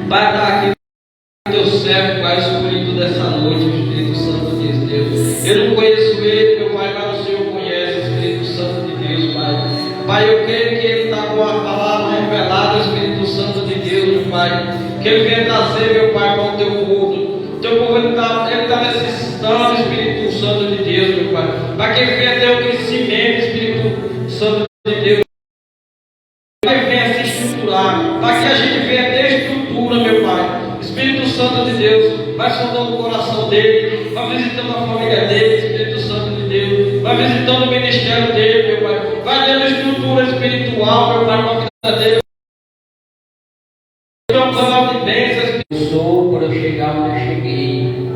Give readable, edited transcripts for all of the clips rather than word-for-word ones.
Pai, dá aqui o teu servo, Pai, escolhido dessa noite, o Espírito Santo de Deus. Eu não conheço ele, meu Pai, mas o Senhor conhece, o Espírito Santo de Deus, Pai. Pai, eu creio que ele está com a palavra revelada, o Espírito Santo de Deus, meu Pai. Que ele venha trazer, meu Pai, para o teu povo. O teu povo ele está necessitando, Espírito Santo de Deus, meu Pai. Para que ele venha ter o crescimento, Espírito Santo de Deus. Para que ele venha se estruturar. Para que a gente venha ter estrutura, meu Pai. Espírito Santo de Deus, vai sondando o coração dele, vai visitando a família dele, Espírito Santo de Deus, vai visitando o ministério dele, meu Pai. Vai dando estrutura espiritual, meu Pai, para a vida dele. É um canal de bênçãos. Eu sou por eu chegar onde eu cheguei.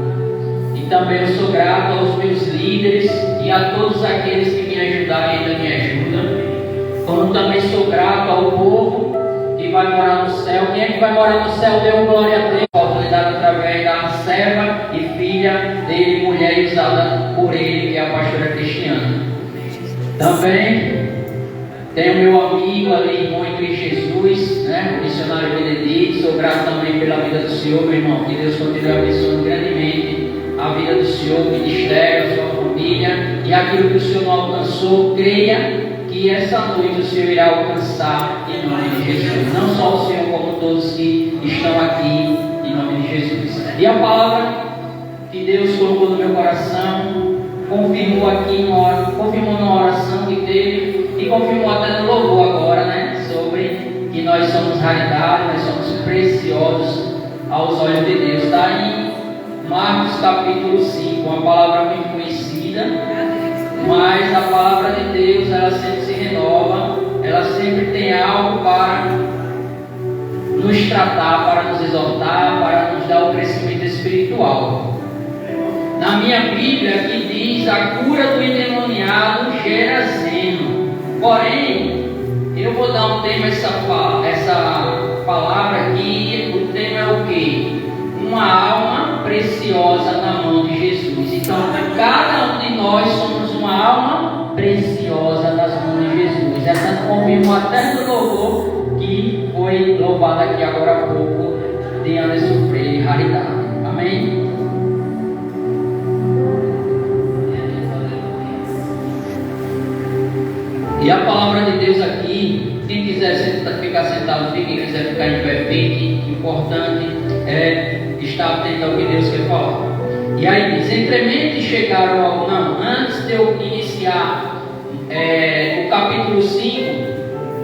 E também eu sou grato aos meus líderes e a todos aqueles que me ajudaram e ainda me ajudam. Como também sou grato ao povo que vai morar no céu. Quem é que vai morar no céu? Deu glória a Deus. Oportunidade através da serva e filha dele, mulher usada por ele, que é a pastora Cristiana. Também tenho meu amigo ali, irmão em Cristo Jesus, né? O missionário Benedito. Sou grato também pela vida do Senhor, meu irmão. Que Deus continue abençoando grandemente a vida do Senhor, o ministério, a sua família e aquilo que o Senhor não alcançou. Creia que essa noite o Senhor irá alcançar em nome de Jesus. Não só o Senhor, como todos que estão aqui em nome de Jesus. E a palavra que Deus colocou no meu coração confirmou aqui, confirmou na oração que teve e confirmou até no louvor agora, né? Sobre que nós somos raridade, nós somos preciosos aos olhos de Deus. Está em Marcos capítulo 5, uma palavra muito conhecida, mas a palavra de Deus, ela sempre se renova, ela sempre tem algo para nos tratar, para nos exortar, para nos dar o crescimento espiritual. Na minha Bíblia aqui diz: a cura do endemoniado gera zelo. Porém, eu vou dar um tema essa palavra aqui. O tema é o quê? Uma alma preciosa na mão de Jesus. Então, cada um de nós somos uma alma preciosa nas mãos de Jesus. Essa confirmou até no louvor que foi louvado aqui agora há pouco de Anderson Freire, raridade. Amém? E a palavra de Deus aqui, quem quiser ficar sentado, fique, quem quiser ficar em pé, fique. Importante é estar atento ao que Deus quer falar. E aí diz: entremente chegaram ao... Não, antes de eu iniciar o capítulo 5,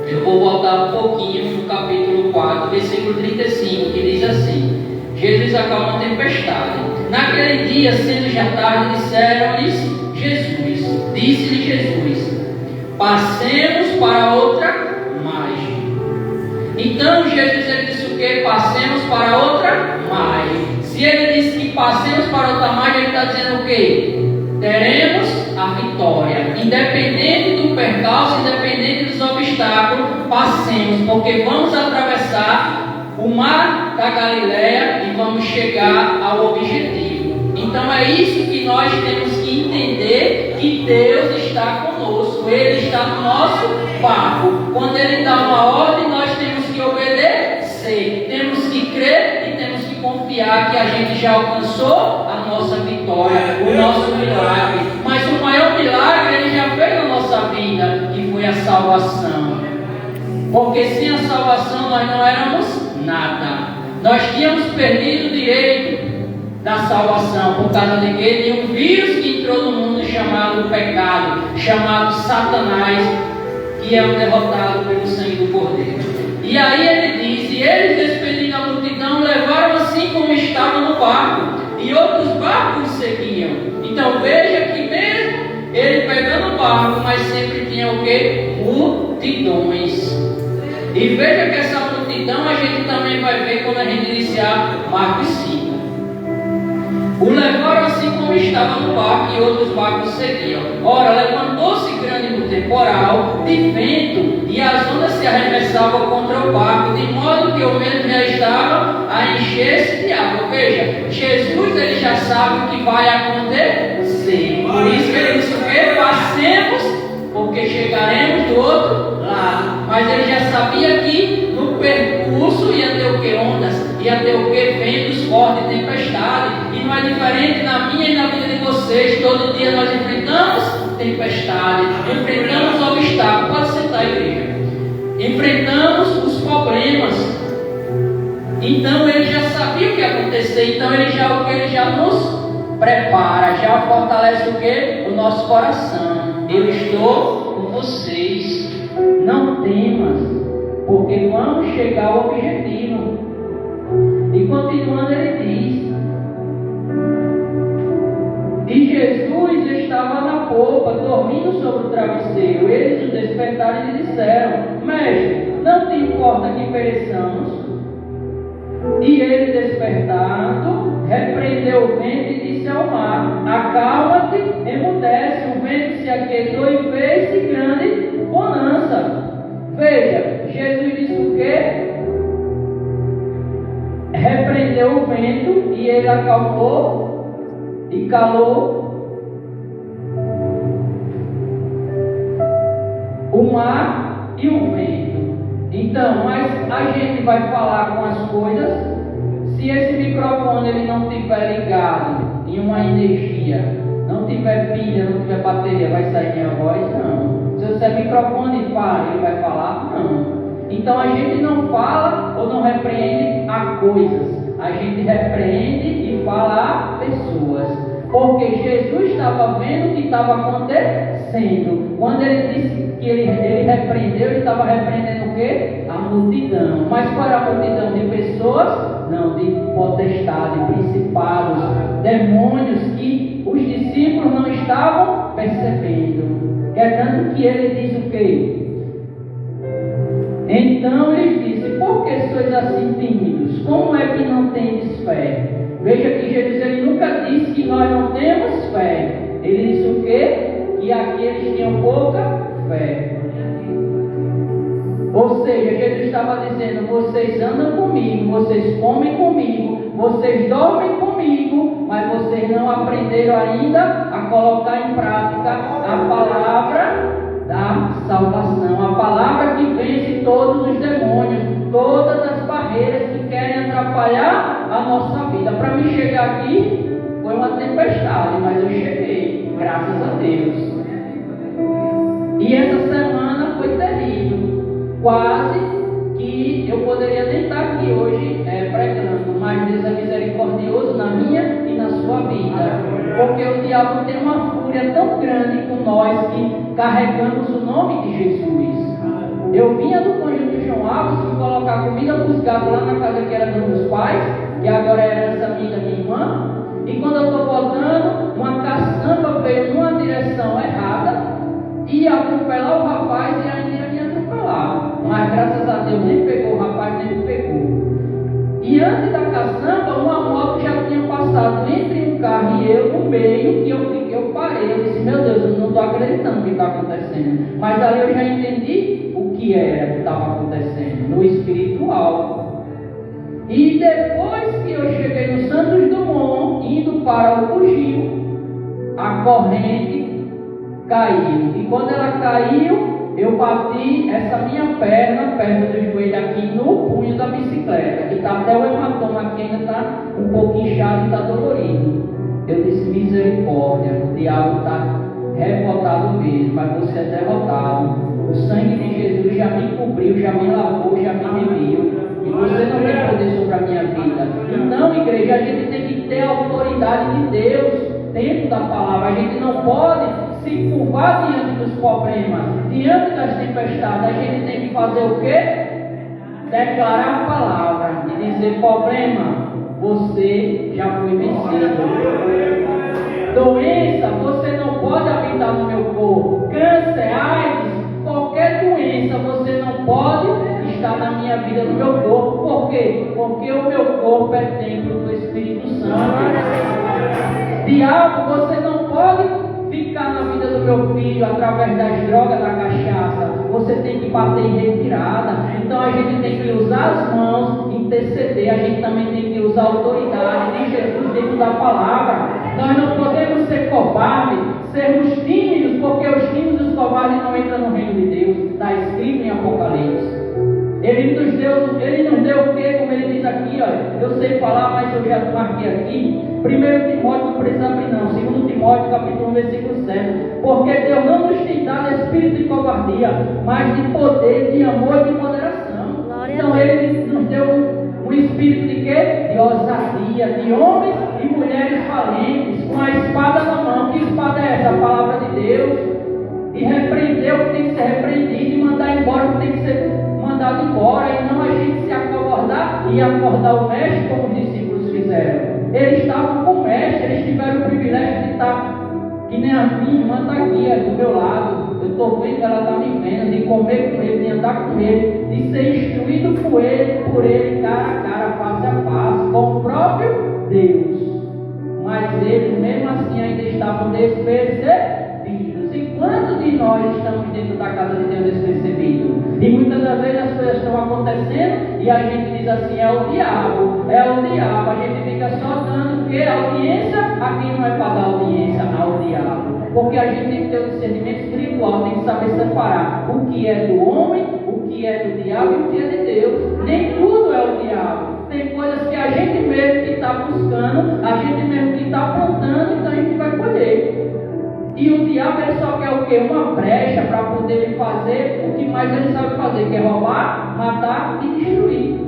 eu vou voltar um pouquinho no capítulo 4, versículo 35, que diz assim: Jesus acalma a tempestade. Naquele dia, sendo já tarde, disseram-lhes disse-lhe Jesus: passemos para outra margem. Então Jesus ele disse o que? Passemos para outra margem. Se ele disse que passemos para outra margem, ele está dizendo o que? Teremos a vitória. Independente do percalço, independente dos obstáculos, passemos, porque vamos atravessar o mar da Galileia e vamos chegar ao objetivo. Então é isso que nós temos que entender, que Deus está conosco, Ele está no nosso barco. Quando Ele dá uma ordem, nós temos que obedecer, temos que crer e temos que confiar que a gente já alcançou a nossa vitória, o nosso milagre. Mas o maior milagre Ele já fez na nossa vida, que foi a salvação. Porque sem a salvação nós não éramos nada. Nós tínhamos perdido o direito da salvação, por causa de que? De um vírus que entrou no mundo chamado pecado, chamado Satanás, que é o derrotado pelo sangue do Cordeiro. E aí ele diz: e eles, despedindo a multidão, levaram assim como estava no barco, e outros barcos seguiam. Então veja que mesmo ele pegando o barco, mas sempre tinha o que? Multidões. E veja que essa multidão a gente também vai ver quando a gente iniciar Marcos 5. O levaram assim como estava no barco, e outros barcos seguiam. Ora, levantou-se grande temporal de vento, e as ondas se arremessavam contra o barco, de modo que o mesmo já estava a encher-se de água. Veja, Jesus ele já sabe o que vai acontecer. Por isso que ele disse o quê? Passemos, porque chegaremos do outro lado. Mas ele já sabia que no percurso ia ter o que? Ondas, ia diferente na minha e na vida de vocês. Todo dia nós enfrentamos tempestade, enfrentamos obstáculos. Pode sentar, igreja. Enfrentamos os problemas. Então ele já sabia o que ia acontecer. Então ele já nos prepara, já fortalece o que? O nosso coração. Eu estou com vocês. Não temas, porque vamos chegar ao objetivo. E continuando ele diz: e Jesus estava na popa, dormindo sobre o travesseiro. Eles o despertaram e lhe disseram: Mestre, não te importa que pereçamos? E ele, despertado, repreendeu o vento e disse ao mar: acalma-te, emudece. O vento se aquietou e fez-se grande bonança. Veja, Jesus disse o quê? Repreendeu o vento e ele acalmou e calou o mar e o vento. Então, mas a gente vai falar com as coisas. Se esse microfone ele não estiver ligado em uma energia, não tiver pilha, não tiver bateria, vai sair minha voz? Não. Se você microfone para, ele vai falar? Não. Então a gente não fala ou não repreende a coisas, a gente repreende e fala a pessoas, porque Jesus estava vendo o que estava acontecendo. Quando ele disse que ele repreendeu, ele estava repreendendo o quê? A multidão. Mas para a multidão de pessoas? Não, de potestade, principados, demônios que os discípulos não estavam percebendo. É tanto que ele diz o quê? Então ele disse: por que sois assim tímidos? Como é que não tendes fé? Veja que Jesus ele nunca disse que nós não temos fé. Ele disse o quê? Que aqueles tinham pouca fé. Ou seja, Jesus estava dizendo: vocês andam comigo, vocês comem comigo, vocês dormem comigo, mas vocês não aprenderam ainda a colocar em prática a palavra da salvação, a palavra que vence todos os demônios, todas as barreiras que querem atrapalhar a nossa vida. Para mim chegar aqui foi uma tempestade, mas eu cheguei, graças a Deus. E essa semana foi terrível, quase que eu poderia nem estar aqui hoje pregando, mas Deus é misericordioso na minha e na sua vida, porque o diabo tem uma fúria tão grande com nós que carregamos o nome de Jesus. Eu vinha do conjunto João Alves, fui colocar comida para os gatos lá na casa que era dos meus pais, que agora é herança minha da minha irmã, e quando eu estou voltando, uma caçamba veio numa direção errada, ia atropelar o rapaz e ainda ia me atropelar, mas graças a Deus nem pegou o rapaz, nem me pegou. E antes da caçamba, uma moto já tinha passado entre um carro e eu no meio, e eu parei. Eu disse: meu Deus, eu não estou acreditando no que está acontecendo. Mas ali eu já entendi o que era que estava acontecendo no espiritual. E depois que eu cheguei no Santos Dumont, indo para o Bugio, a corrente caiu. E quando ela caiu, eu bati essa minha perna perto do joelho aqui no punho da bicicleta, que está até o hematoma aqui, ainda está um pouco inchado e está dolorido. Eu disse: misericórdia, o diabo está revoltado mesmo, mas você é derrotado. O sangue de Jesus já me cobriu, já me lavou, já me remiu, e você não tem poder sobre a minha vida. Então, igreja, a gente tem que ter a autoridade de Deus dentro da palavra. A gente não pode se curvar diante dos problemas, diante das tempestades. A gente tem que fazer o quê? Declarar a palavra e dizer: problema, você já foi vencido. Doença, você não pode habitar no meu corpo. Câncer, AIDS, qualquer doença, você não pode estar na minha vida, no meu corpo. Por quê? Porque o meu corpo é templo do Espírito Santo. Diabo, você não pode ficar na vida do meu filho através das drogas, da cachaça. Você tem que bater em retirada. Então a gente tem que usar as mãos, interceder. A gente também tem que usar a autoridade de Jesus dentro da palavra. Nós não podemos ser covardes, sermos tímidos, porque os tímidos e os covardes não entram no reino de Deus. Está escrito em Apocalipse. Ele nos deu o quê? Como ele diz aqui, ó, eu sei falar, mas eu já marquei aqui. 1 Timóteo não precisa abrir não, 2 Timóteo capítulo 1, versículo 7. Porque Deus não nos tem dado espírito de covardia, mas de poder, de amor e de moderação. Então Ele nos deu um espírito de quê? De ousadia, de homens e mulheres valentes, com a espada na mão. Que espada é essa? A palavra de Deus. E repreender o que tem que ser repreendido, e mandar embora o que tem que ser mandado embora, e não a gente se acovardar e acordar o mestre como os discípulos fizeram. Eles estavam com o mestre, eles tiveram o privilégio de estar, que nem a minha irmã está aqui do meu lado, eu estou vendo, ela está me vendo, de comer com ele, de andar com ele, de ser instruído por ele, cara a cara, face a face, com o próprio Deus. Mas eles mesmo assim ainda estavam despercebidos. E quantos de nós estamos dentro da casa de Deus despercebidos? E muitas das vezes as coisas estão acontecendo e a gente diz assim, é o diabo, a gente fica só dando que audiência a quem não é para dar audiência ao diabo. Porque a gente tem que ter um discernimento espiritual, tem que saber separar o que é do homem, o que é do diabo e o que é de Deus. Nem tudo é o diabo. Tem coisas que a gente mesmo que está buscando, a gente mesmo que está plantando, então a gente vai colher. E o diabo ele só quer o quê? Uma brecha para poder fazer o que mais ele sabe fazer, que é roubar, matar e destruir.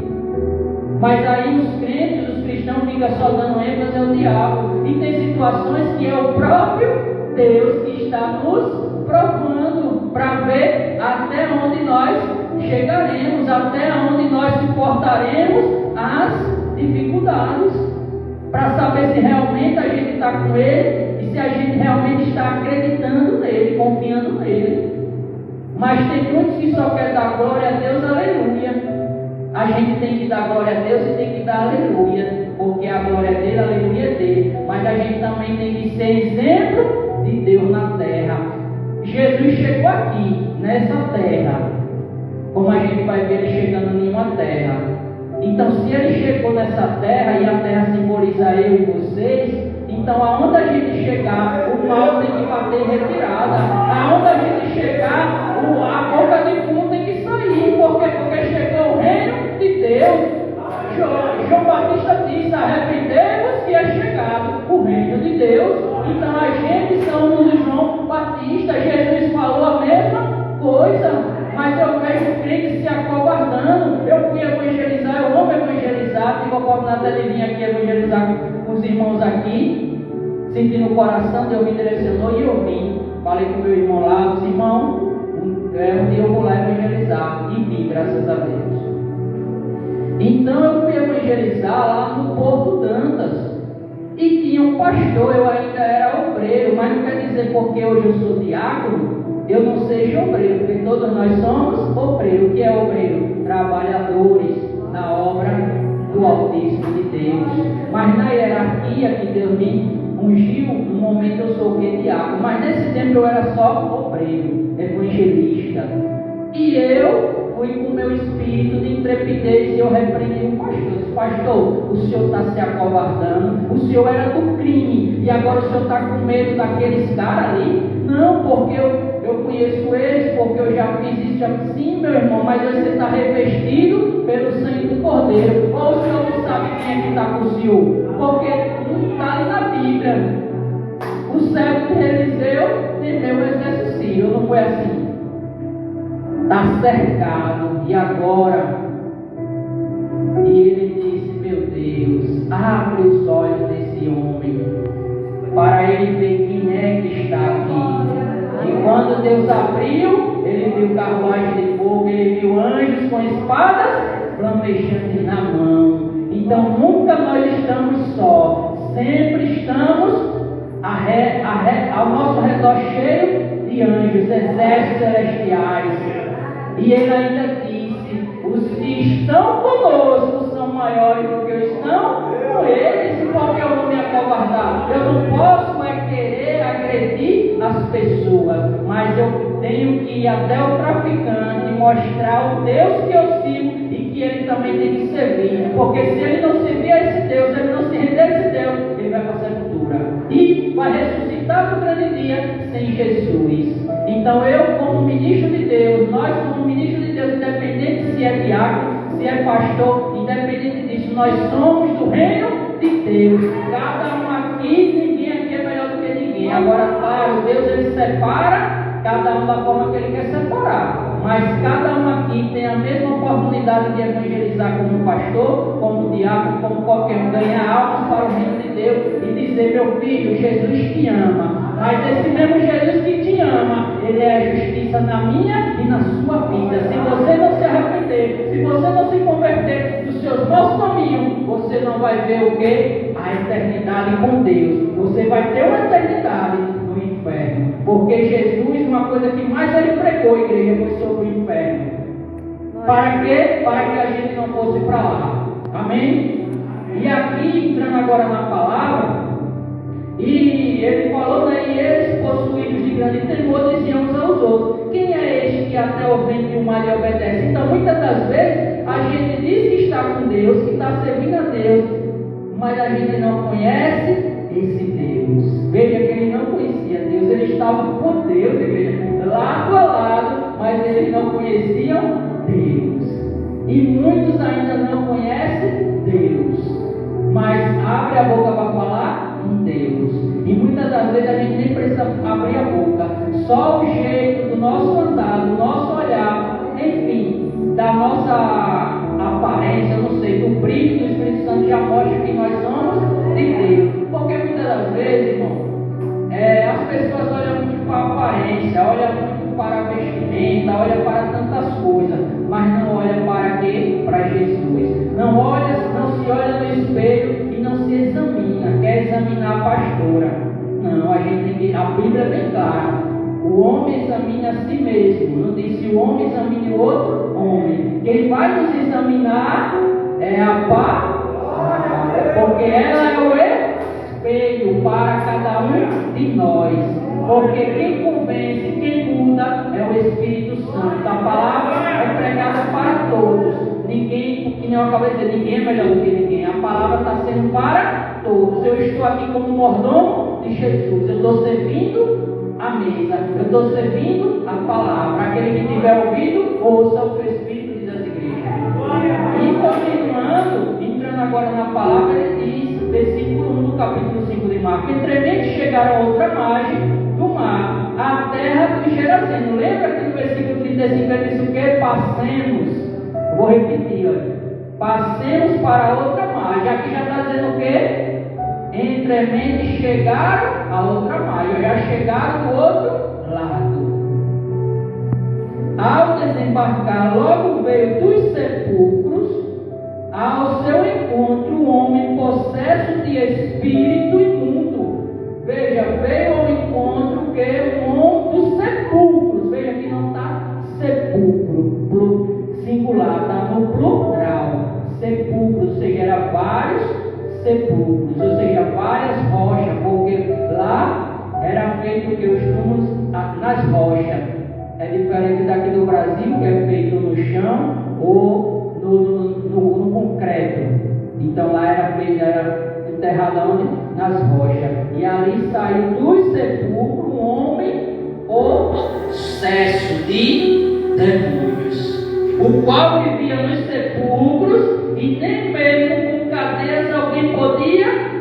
Mas aí os crentes, os cristãos ficam só dando ênfase ao diabo. E tem situações que é o próprio Deus que está nos provando para ver até onde nós chegaremos, até onde nós suportaremos as dificuldades, para saber se realmente a gente está com Ele e se a gente realmente está acreditando nele, confiando nele. Mas tem muitos que só querem dar glória a Deus, aleluia. A gente tem que dar glória a Deus e tem que dar aleluia, porque a glória é dele, a aleluia é dele. Mas a gente também tem que ser exemplo de Deus na terra. Jesus chegou aqui, nessa terra, como a gente vai ver ele chegando em uma terra. Então, se ele chegou nessa terra e a terra simboliza eu e vocês, então aonde a gente chegar, o mal tem que bater em retirada. Aonde a gente chegar, a boca de fundo tem que sair. Por quê? Porque chegou o reino de Deus. João Batista disse: arrependemos que é chegado o reino de Deus. Então a gente somos o João Batista. Jesus falou a mesma coisa. Mas eu vejo crentes se acovardando. Eu fui evangelizar, eu amo evangelizar. Tive a oportunidade de vir aqui evangelizar com os irmãos aqui. Senti no coração, Deus me direcionou e eu vim. Falei com o meu irmão lá, disse: irmão, um dia eu vou lá evangelizar. E vim, graças a Deus. Então eu fui evangelizar lá no Porto Dantas. E tinha um pastor, eu ainda era obreiro, mas não quer dizer porque hoje eu sou diácono eu não seja obreiro, porque todos nós somos obreiros. O que é obreiro? Trabalhadores na obra do Altíssimo de Deus. Mas na hierarquia que Deus me ungiu, no momento eu sou o que? Diácono. Mas nesse tempo eu era só obreiro, evangelista. E eu fui com o meu espírito de intrepidez e eu repreendi o pastor. Disse: pastor, o senhor está se acovardando, o senhor era do crime e agora o senhor está com medo daqueles caras ali? Não, porque eu conheço eles, porque eu já fiz isso, já fiz. Sim, meu irmão, mas você está revestido pelo sangue do Cordeiro. Ou o senhor não sabe quem é que está com o senhor? Porque não está ali na Bíblia. O servo de Eliseu temeu o exército sírio, não foi assim? Está cercado, e agora? E ele disse: meu Deus, abre os olhos desse homem, para ele ver quem é que está aqui. E quando Deus abriu, ele viu carruagem de fogo, ele viu anjos com espadas flamejantes na mão. Então nunca nós estamos só, sempre estamos ao nosso redor cheio de anjos, exércitos celestiais. E ele ainda disse: os que estão conosco são maiores do que os que estão com eles. Porque eu vou me acovardar? Eu não posso querer agredir as pessoas, mas eu tenho que ir até o traficante e mostrar o Deus que eu sigo e que ele também tem que servir. Porque se ele não servir a esse Deus, ele não se render a esse Deus, ele vai para a sepultura e vai ressuscitar no grande dia sem Jesus. Então eu, como ministro de Deus, nós como ministro de Deus, independente se é diácono, se é pastor, independente disso, nós somos do reino de Deus. Cada um aqui, ninguém aqui é melhor do que ninguém. Agora, claro, Deus ele separa cada um da forma que ele quer separar. Mas cada um aqui tem a mesma oportunidade de evangelizar como pastor, como diácono, como qualquer um, ganhar almas para o reino de Deus e dizer: meu filho, Jesus te ama. Mas esse mesmo Jesus que te ama, ele é a justiça na minha e na sua vida. Se você não se arrepender, se você não se converter dos seus maus caminhos, você não vai ver o quê? A eternidade com Deus. Você vai ter uma eternidade no inferno. Porque Jesus, uma coisa que mais ele pregou, igreja, foi sobre o inferno. Para quê? Para que a gente não fosse para lá. Amém? E aqui, entrando agora na palavra, e ele falou, né? E eles, possuídos de grande temor, diziam uns aos outros: quem é este que até o vento e o mar lhe obedece? Então, muitas das vezes, a gente diz que está com Deus, que está servindo a Deus, mas a gente não conhece esse Deus. Veja que ele não conhecia Deus, ele estava com Deus, igreja, lado a lado, mas eles não conheciam Deus. E muitos ainda não conhecem Deus, mas abre a boca para falar em Deus. E muitas das vezes a gente nem precisa abrir a boca, só o jeito do nosso andar, do nosso olhar, enfim, da nossa aparência, eu não sei, do brilho do Espírito Santo já mostra que nós somos de Deus. Porque muitas das vezes, irmão, as pessoas olham muito para a aparência, olham muito para a vestimenta, olham para tantas coisas, mas não olham para quê? Para Jesus. Não se olha no espelho e não se examina, quer examinar a pastora. Não, a Bíblia é bem clara. O homem examina a si mesmo. Não disse o homem examine o outro homem. Quem vai nos examinar é a palavra, porque ela é o espelho para cada um de nós. Porque quem convence, quem muda é o Espírito Santo. A palavra é pregada para todos. Ninguém, que nem eu acabei de dizer, ninguém é melhor do que ninguém. A palavra está sendo para todos. Eu estou aqui como mordomo de Jesus. Eu estou servindo a mesa. Eu estou servindo a palavra. Aquele que tiver ouvido, ouça o que o Espírito diz às igrejas. E continuando, entrando agora na palavra, ele diz, versículo 1 do capítulo 5 de Marcos: entremente chegaram a outra margem do mar, a terra dos Gerasenos. Lembra que no versículo 35 ele diz o que? Passemos. Vou repetir, olha. Passemos para a outra margem. Aqui já está dizendo o quê? Entremente chegaram a outra margem. Já chegaram do outro lado. Ao desembarcar, logo veio dos sepulcros ao seu encontro um homem possesso de espírito imundo. Veja, veio ao encontro que um homem dos sepulcros. Veja que não está sepulcro, singular, está no plural. Sepulcro, ou seja, era vários sepulcros, ou seja, várias rochas, porque lá era feito que os túmulos nas rochas. É diferente daqui do Brasil, que é feito no chão ou no concreto. Então lá era feito, era enterrado onde? Nas rochas. E ali saiu dos sepulcros um homem possesso de demônios, o qual vivia nos sepulcros, e nem mesmo com cadeias alguém podia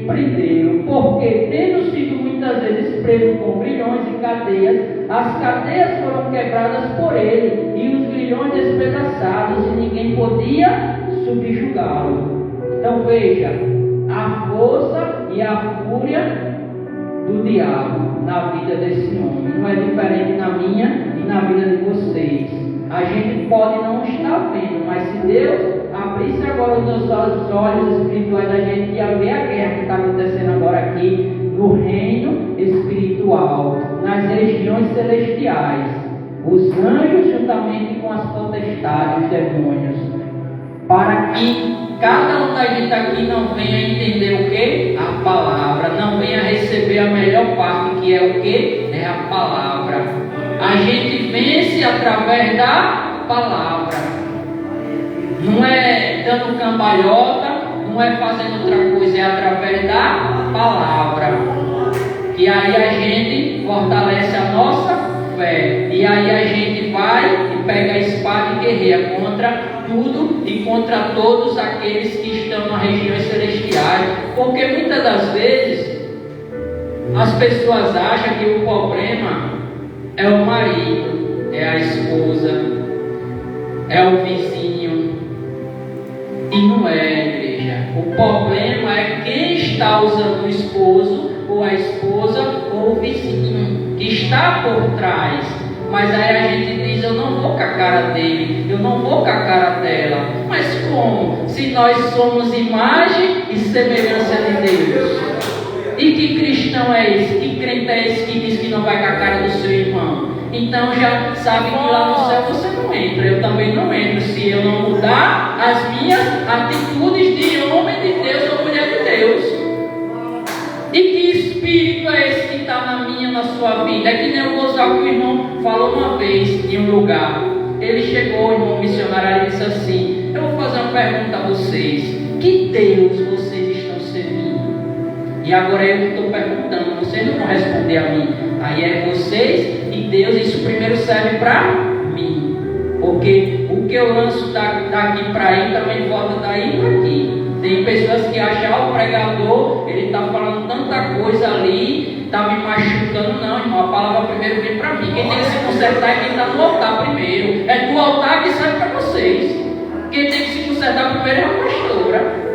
prendê-lo, porque tendo sido muitas vezes preso com grilhões e cadeias, as cadeias foram quebradas por ele e os grilhões despedaçados, e ninguém podia subjugá-lo. Então veja a força e a fúria do diabo na vida desse homem. Não é diferente na minha e na vida de vocês. A gente pode não estar vendo, mas se Deus abrisse agora os olhos espirituais da gente, ia ver a guerra que está acontecendo agora aqui no reino espiritual, nas regiões celestiais, os anjos juntamente com as potestades, os demônios, para que cada um da gente aqui não venha entender o que? A palavra, não venha receber a melhor parte, que é o que? É a palavra. A gente vence através da palavra. Não é dando cambalhota, não é fazendo outra coisa, é através da palavra. E aí a gente fortalece a nossa fé. E aí a gente vai e pega a espada e guerreia contra tudo e contra todos aqueles que estão nas regiões celestiais. Porque muitas das vezes As pessoas acham que o problema é o marido, é a esposa, é o vizinho. E não é, igreja. O problema é quem está usando o esposo, ou a esposa, ou o vizinho, que está por trás. Mas aí a gente diz, eu não vou com a cara dele, eu não vou com a cara dela. Mas como? Se nós somos imagem e semelhança de Deus. E que cristão é esse? Que crente é esse que diz que não vai com a cara do seu irmão? Então já sabe que lá no céu você não entra. Eu também não entro se eu não mudar as minhas atitudes de homem de Deus ou mulher de Deus. E que espírito é esse que está na minha, na sua vida? É que nem o Gonçalo que o irmão falou uma vez em um lugar. Ele chegou, o irmão missionário, e disse assim: eu vou fazer uma pergunta a vocês. Que Deus vocês estão servindo? E agora eu estou perguntando, vocês não vão responder a mim. Aí é vocês e Deus, isso primeiro serve para mim. Porque o que eu lanço daqui para aí também volta daí para aqui. Tem pessoas que acham, o pregador, ele está falando tanta coisa ali, está me machucando. Não, irmão, a palavra primeiro vem para mim. Quem tem que se consertar é quem está no altar primeiro. É do altar que serve para vocês. Quem tem que se consertar primeiro é a pastora.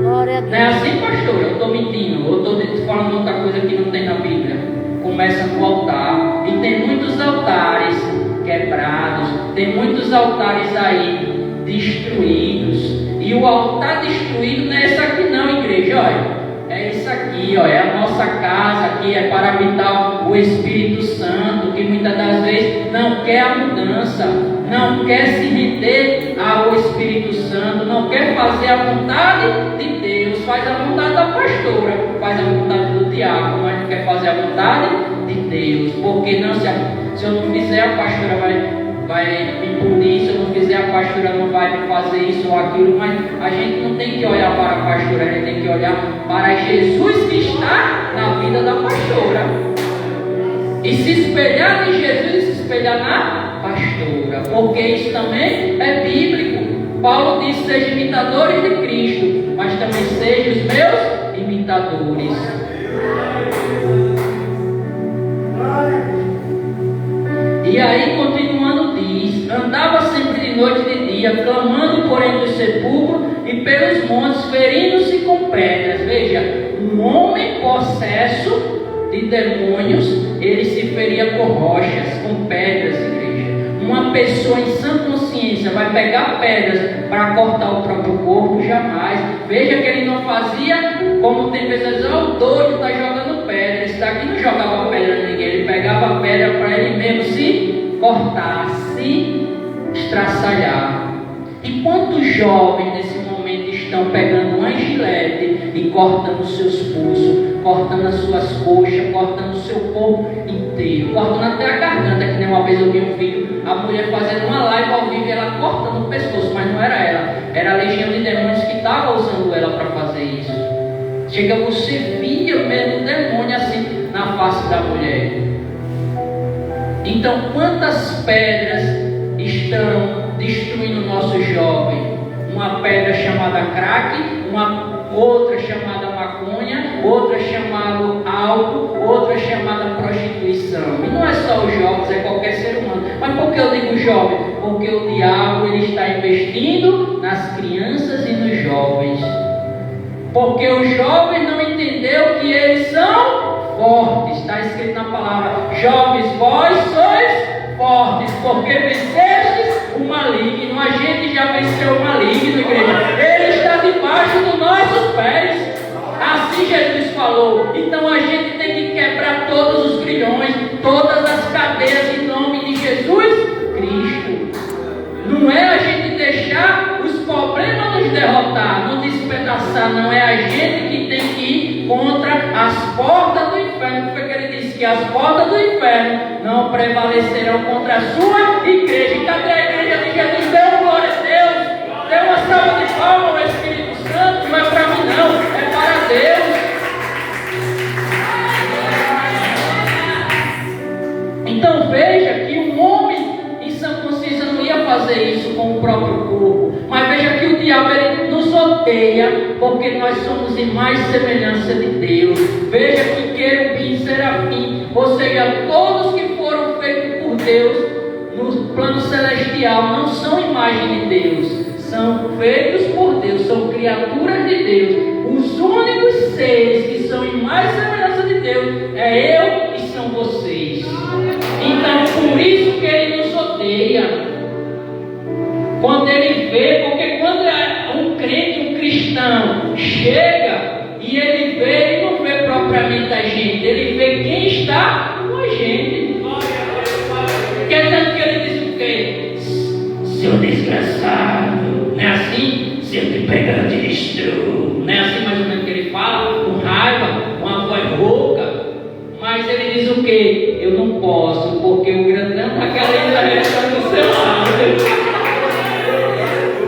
Glória a Deus. Não é assim, pastor? Eu estou mentindo, eu estou falando outra coisa que não tem na Bíblia. Começa no altar. E tem muitos altares quebrados, tem muitos altares aí destruídos. E o altar destruído não é esse aqui não, igreja, olha. É isso aqui, ó, é a nossa casa aqui, é para habitar o Espírito Santo, que muitas das vezes não quer a mudança, não quer se render ao Espírito Santo, não quer fazer a vontade de Deus, faz a vontade da pastora, faz a vontade do diácono, mas não quer fazer a vontade de Deus, porque não, se eu não fizer, a pastora vai me punir, se eu não fizer, a pastora não vai me fazer isso ou aquilo. Mas a gente não tem que olhar para a pastora, a gente tem que olhar para Jesus que está na vida da pastora e se espelhar em Jesus e se espelhar na pastora, porque isso também é bíblico. Paulo diz: sejam imitadores de Cristo, mas também sejam os meus imitadores. E aí, continuando, diz: andava sempre de noite e de dia, clamando por entre os sepulcros e pelos montes, ferindo-se com pedras. Veja, um homem possesso de demônios, ele se feria com rochas, com pedras, igreja. Uma pessoa em sã consciência vai pegar pedras para cortar o próprio corpo? Jamais. Veja que ele não fazia como tem pessoas dizendo: o doido está jogando pedra. Esse daqui não jogava pedra em ninguém, ele pegava pedra para ele mesmo se cortar, se estraçalhar. E quantos jovens nesse momento estão pegando uma gilete e cortando os seus pulsos, cortando as suas coxas, cortando o seu corpo inteiro, cortando até a garganta? Que nem uma vez eu vi um vídeo, a mulher fazendo uma live ao vivo e ela cortando o pescoço, mas não era ela, era a legião de demônios que estava usando ela para fazer isso. Chega, você via mesmo um demônio assim na face da mulher. Então, quantas pedras estão destruindo o nosso jovem? Uma pedra chamada crack, uma outra chamada maconha, outra chamada álcool, outra chamada prostituição. E não é só os jovens, é qualquer ser humano. Mas por que eu digo jovem? Porque o diabo ele está investindo nas crianças e nos jovens. Porque o jovem não entendeu que eles são fortes. Está escrito na palavra: jovens, vós sois fortes, porque vencestes o maligno. A gente já venceu o maligno, igreja. Ele está debaixo dos nossos pés. Assim Jesus falou. Então a gente tem que quebrar todos os grilhões, todas as cadeias em nome de Jesus Cristo. Não é a gente deixar os problemas nos derrotar, nos despedaçar. Não é a gente que tem que ir contra as portas do inferno. Porque ele disse que as portas do inferno não prevalecerão contra a sua igreja. E cadê a igreja de Jesus? Dê glória a Deus. Dê uma salva de palmas ao Espírito Santo. Não é para mim não, é para Deus. Então veja que um homem em sã consciência não ia fazer isso com o próprio corpo. Mas veja que o diabo ele nos nos odeia porque nós somos imagem e semelhança de Deus. Veja que querubim, serafim, ou seja, todos que foram feitos por Deus no plano celestial não são imagem de Deus, são feitos por Deus, são criaturas de Deus. Os únicos seres que são imagem e semelhança de Deus é eu e são vocês. Então, por isso que Ele nos odeia. Quando Ele vê, porque quando um crente, um cristão chega e ele vê, ele não vê propriamente a gente, ele vê quem está com a gente. Porque tanto que ele diz o quê? Seu desgraçado, não é assim? Se eu te pegar, eu te destruo. Não é assim mais ou menos que ele fala, com raiva, com uma voz rouca. Mas ele diz o quê? Eu não posso, porque o grandão está querendo estar do seu lado.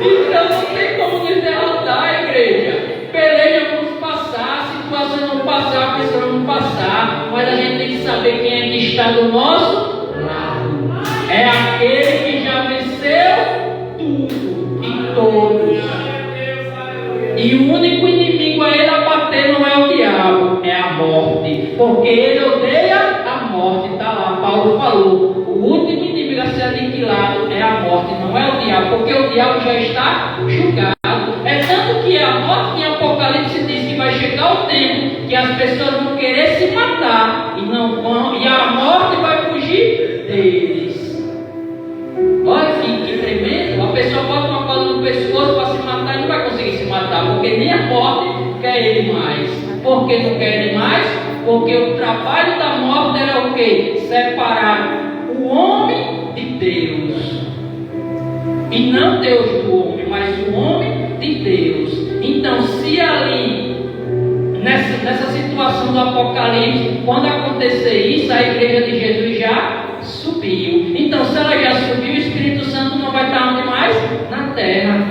Então não tem como nos derrotar, a igreja. Peleja vamos passar, a situação não passar, a pessoa não passar. Mas a gente tem que saber quem é que está do nosso lado. É aquele que já venceu tudo e todos. E o único inimigo a ele abater não é o diabo, é a morte. Porque ele odeia a morte. Está lá, Paulo falou. O último inimigo a ser aniquilado é a morte, não é o diabo. Porque o diabo já está julgado. É tanto que a morte em Apocalipse diz que vai chegar o tempo que as pessoas vão querer se matar. E não vão, e a morte vai fugir deles. Olha que tremendo. A pessoa bota uma corda no pescoço para se matar e não vai conseguir se matar, porque nem a morte quer ele mais. Por que não quer ele mais? Porque o trabalho da morte era o quê? Separar o homem de Deus. E não Deus do homem, mas o homem de Deus. Então, se ali, nessa situação do Apocalipse, quando acontecer isso, a igreja de Jesus já subiu. Então, se ela já subiu, o Espírito Santo não vai estar onde mais? Na terra.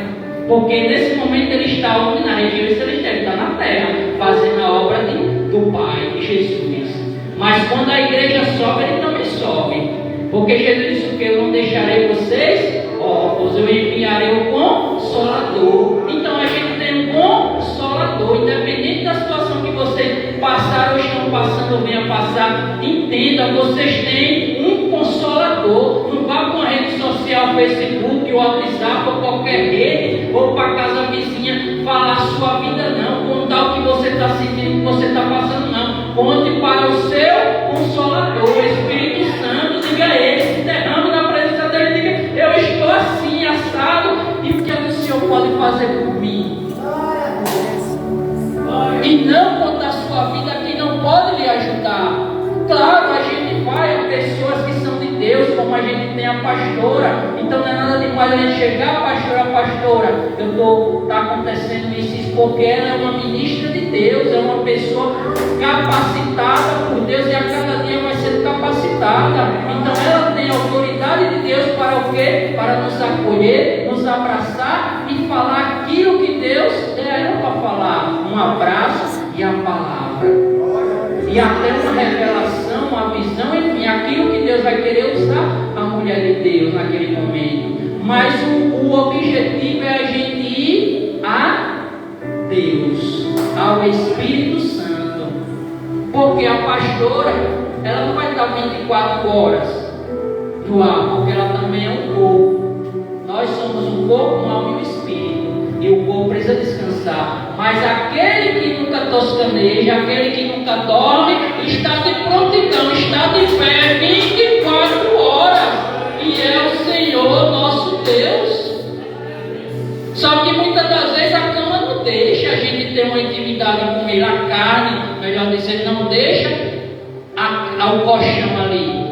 Porque nesse momento ele está onde? Na região celestial, ele está na terra, fazendo a obra do Pai, de Jesus. Mas quando a igreja sobe, ele também sobe. Porque Jesus disse o que? Eu não deixarei vocês órfãos, eu enviarei o Consolador. Então a gente tem um Consolador, independente da situação que vocês passaram ou estão passando ou venham passar, entenda, vocês têm um Consolador. Não vá com a rede social, Facebook, ou WhatsApp, ou qualquer rede, ou para a casa vizinha, falar a sua vida, não. Contar o que você está sentindo, o que você está passando, não. Conte para o seu Consolador, o Espírito Santo. Diga a ele, se derrame na presença dele, diga, eu estou assim, assado, e o que o Senhor pode fazer por mim? E não contar a sua vida a quem não pode lhe ajudar. Claro, a gente vai a pessoas que são de Deus, como a gente tem a pastora. Então não é nada demais a gente chegar, pastora, está acontecendo isso, porque ela é uma ministra de Deus, é uma pessoa capacitada por Deus e a cada dia vai sendo capacitada. Então ela tem autoridade de Deus para o quê? Para nos acolher, nos abraçar e falar aquilo que Deus der a ela para falar. Um abraço e a palavra. E até uma revelação, uma visão, enfim, aquilo que Deus vai querer usar a mulher de Deus naquele momento. Mas o objetivo é a gente ir a Deus, ao Espírito Santo. Porque a pastora, ela não vai estar 24 horas no ar, porque ela também é um corpo. Nós somos um corpo, uma alma e um espírito. E o corpo precisa descansar. Mas aquele que nunca toscaneja, aquele que nunca dorme, está de prontidão, está de pé 24 horas. E é o Senhor nosso Deus. Só que muitas das vezes a cama não deixa a gente ter uma intimidade com Ele. A carne, melhor dizer, não deixa o colchão ali.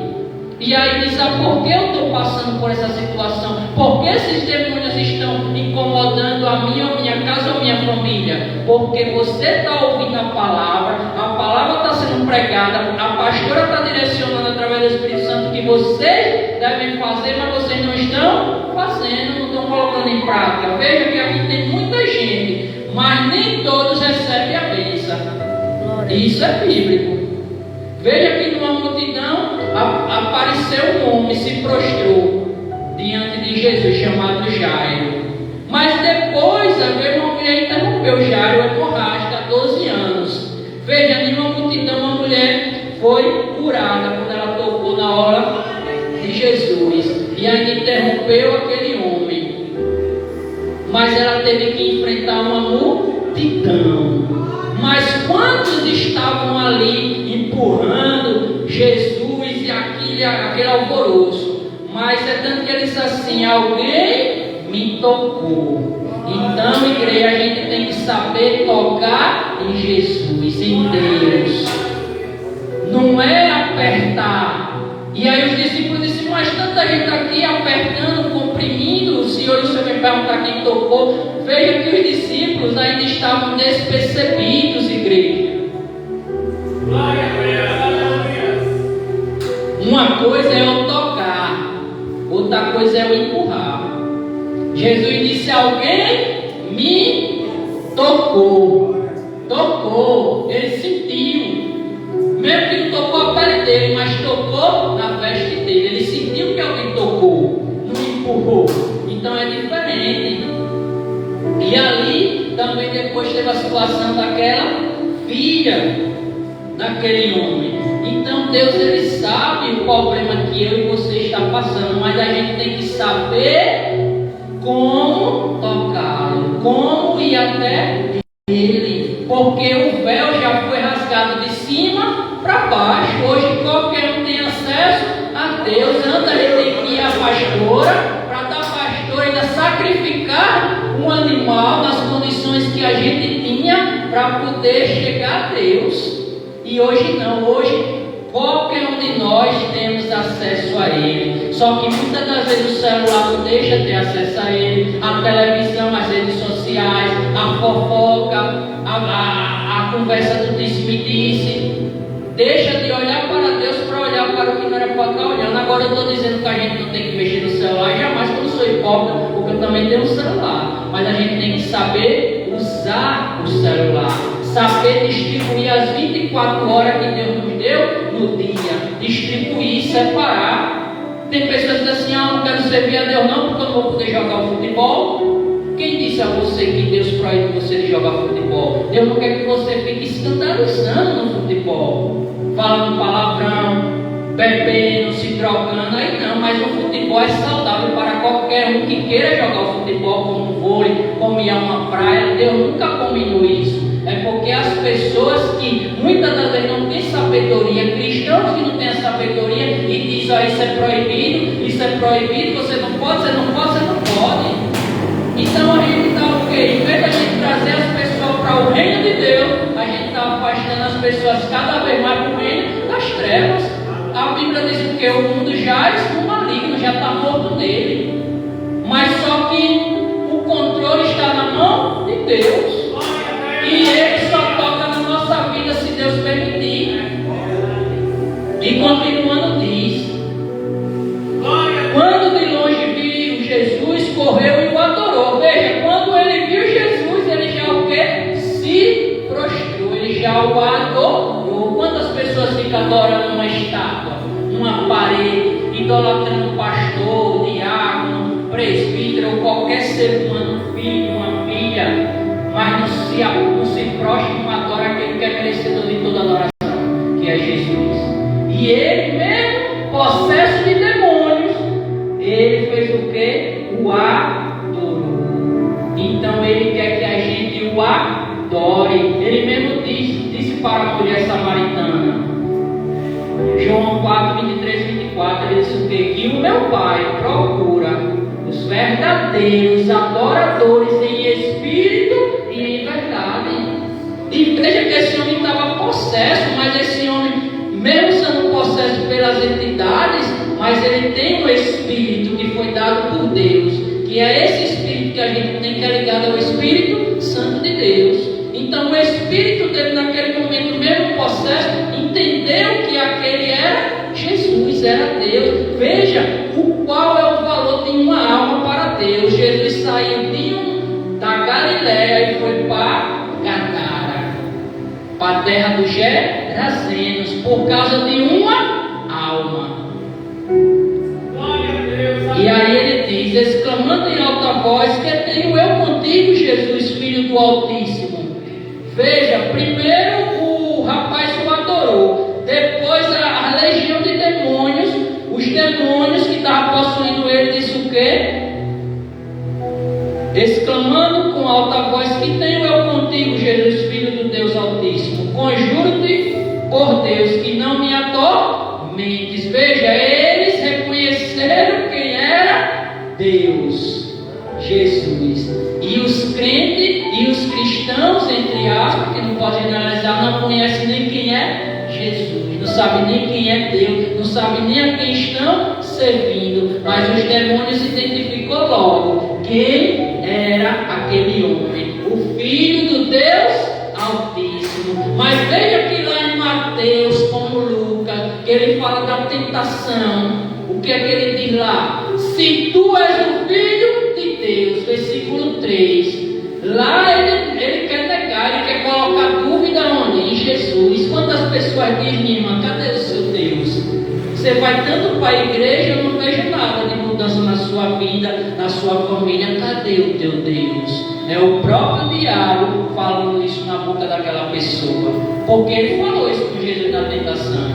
E aí diz, por que eu estou passando por essa situação? Por que esses demônios estão incomodando a minha casa ou a minha família? Porque você está ouvindo a palavra está sendo pregada, a pastora está direcionando através do Espírito Santo que vocês devem fazer, mas vocês não estão fazendo, não estão colocando em prática. Veja que aqui tem muita gente, mas nem todos recebem a bênção. Isso é bíblico. Veja que numa multidão apareceu um homem, se prostrou diante de Jesus, chamado Jairo. Mas depois veio uma mulher interrompeu aquele homem, mas ela teve que enfrentar uma multidão. Mas quantos estavam ali empurrando Jesus e aquele alvoroço? Mas é tanto que ele disse assim: alguém me tocou. Então, igreja, a gente tem que saber tocar em Jesus, em Deus. Não é apertar. E aí os discípulos disseram: mas tanta gente aqui apertando, comprimindo. O Senhor me perguntar quem tocou. Veja que os discípulos ainda estavam despercebidos, igreja. Uma coisa é eu tocar, outra coisa é eu empurrar. Jesus disse: alguém me tocou. Tocou, ele sentiu. Mesmo que não tocou a pele dele, mas tocou na veste dele. Ele sentiu que alguém tocou, não empurrou. Então é diferente. E ali também depois teve a situação daquela filha daquele homem. Então Deus, ele sabe o problema que eu e você está passando, mas a gente tem que saber como tocá-lo, como ir até ele, porque o véu já foi rasgado de cima para baixo. Hoje qualquer um tem acesso a Deus. Antes a gente tem que ir à pastora, para da pastora ainda sacrificar um animal nas condições que a gente tinha para poder chegar a Deus. E hoje não, hoje qualquer um de nós temos acesso a Ele. Só que muitas das vezes o celular não deixa ter acesso a Ele, a televisão, as redes sociais, a fofoca, a conversa do disse-me-disse. Deixa de olhar para Deus para olhar para o que não era para estar olhando. Agora eu estou dizendo que a gente não tem que mexer no celular, jamais, que eu não sou hipócrita, porque eu também tenho um celular. Mas a gente tem que saber usar o celular, saber distribuir as 24 horas que Deus nos deu no dia, distribuir, separar. Tem pessoas que dizem assim: ah, não quero servir a Deus não, porque eu não vou poder jogar o futebol. Quem disse a você que Deus proíbe você de jogar futebol? Deus não quer que você fique escandalizando no futebol, falando palavrão, bebendo, se drogando. Aí não, mas o futebol é saudável para qualquer um que queira jogar o futebol, como vôlei, como ir a uma praia. Deus nunca combinou isso. É porque as pessoas que muitas das vezes não têm sabedoria, cristãos que não têm a sabedoria e dizem: ó, isso é proibido, você não pode, você não pode, você não pode. Então a gente está o quê? Em vez de a gente trazer as pessoas para o reino de Deus, a gente está afastando as pessoas cada vez mais para o reino das trevas. A Bíblia diz que o mundo jaz no maligno, já está morto nele. Mas só que o controle está na mão de Deus. E Ele só toca na nossa vida se Deus permitir. E continuando diz: quando de longe viu Jesus, correu e o adorou. Veja, quando ele viu Jesus, ele já o quê? Se prostrou, ele já o adorou. Quantas pessoas ficam adorando uma estátua, uma parede, idolatrando um pastor, diácono, presbítero ou qualquer ser humano, um filho, uma filha, mas não se prostra, não adora aquele que é merecedor de toda adoração, que é Jesus. E ele mesmo, possesso de demônios, ele fez o quê? O adorou. Então ele quer que a gente o adore. Ele mesmo disse para a mulher samaritana, João 4, 23, 24, ele disse o quê? Que o meu Pai procura os verdadeiros adoradores em espírito e em verdade. E veja que esse homem estava possesso, mas esse homem, mesmo sendo possesso pelas entidades, mas ele tem um espírito que foi dado por Deus, que é esse espírito que a gente tem, que é ligado ao Espírito Santo de Deus. Então o espírito dele naquele momento, mesmo possesso, entendeu que aquele era Jesus, era Deus. Veja qual é o valor de uma alma para Deus. Jesus saiu da Galiléia e foi para Gadara, para a terra dos Gerazenos, por causa de uma alma. E aí ele diz, exclamando em alta voz: que tenho eu contigo, Jesus, Filho do Altíssimo? Veja, primeiro o rapaz o adorou, depois a legião de demônios, os demônios que estavam possuindo ele, disse o quê? Exclamando com alta voz: que tenho eu contigo, Jesus, Filho do Deus Altíssimo? Conjuro-te por Deus que não me atormentes. Veja, eles reconheceram quem era Deus, Jesus. E os crentes e os cristãos, entre aspas, que não pode generalizar, não conhecem nem quem é Jesus, não sabem nem quem é Deus, não sabem nem a quem estão servindo. Mas os demônios identificou logo quem era aquele homem, o Filho do Deus Altíssimo. Mas veja que lá em Mateus, como Lucas, que ele fala da tentação. O que é que ele diz lá? Se tu és o Filho de Deus, versículo 3. Lá ele quer negar, ele quer colocar dúvida onde? Em Jesus. Quantas pessoas dizem: minha irmã, cadê o seu Deus? Você vai tanto para a igreja, eu não vejo nada de mudança na sua vida, na sua família. Cadê o teu Deus? É o próprio diabo falando isso na boca daquela pessoa, porque ele falou isso com Jesus na tentação: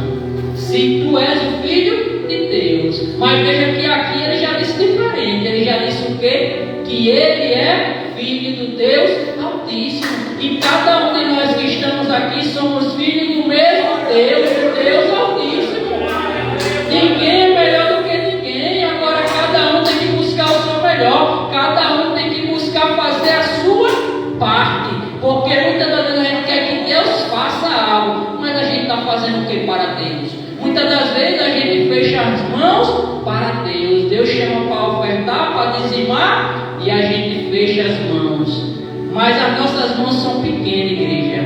se tu és o Filho de Deus. Mas veja que aqui ele já disse diferente. Ele já disse o quê? Que ele é Filho do Deus Altíssimo. E cada um de nós que estamos aqui somos filhos do mesmo Deus, o Deus Altíssimo. Ninguém é melhor do que ninguém. Agora cada um tem que buscar o seu melhor. Cada um tem que buscar fazer a sua parte. Porque muitas das vezes a gente quer que Deus faça algo, mas a gente está fazendo o que para Deus? Muitas das vezes a gente fecha as mãos para Deus. Deus chama para ofertar, para dizimar, e a gente fecha as mãos. Mas as nossas mãos são pequenas, igreja.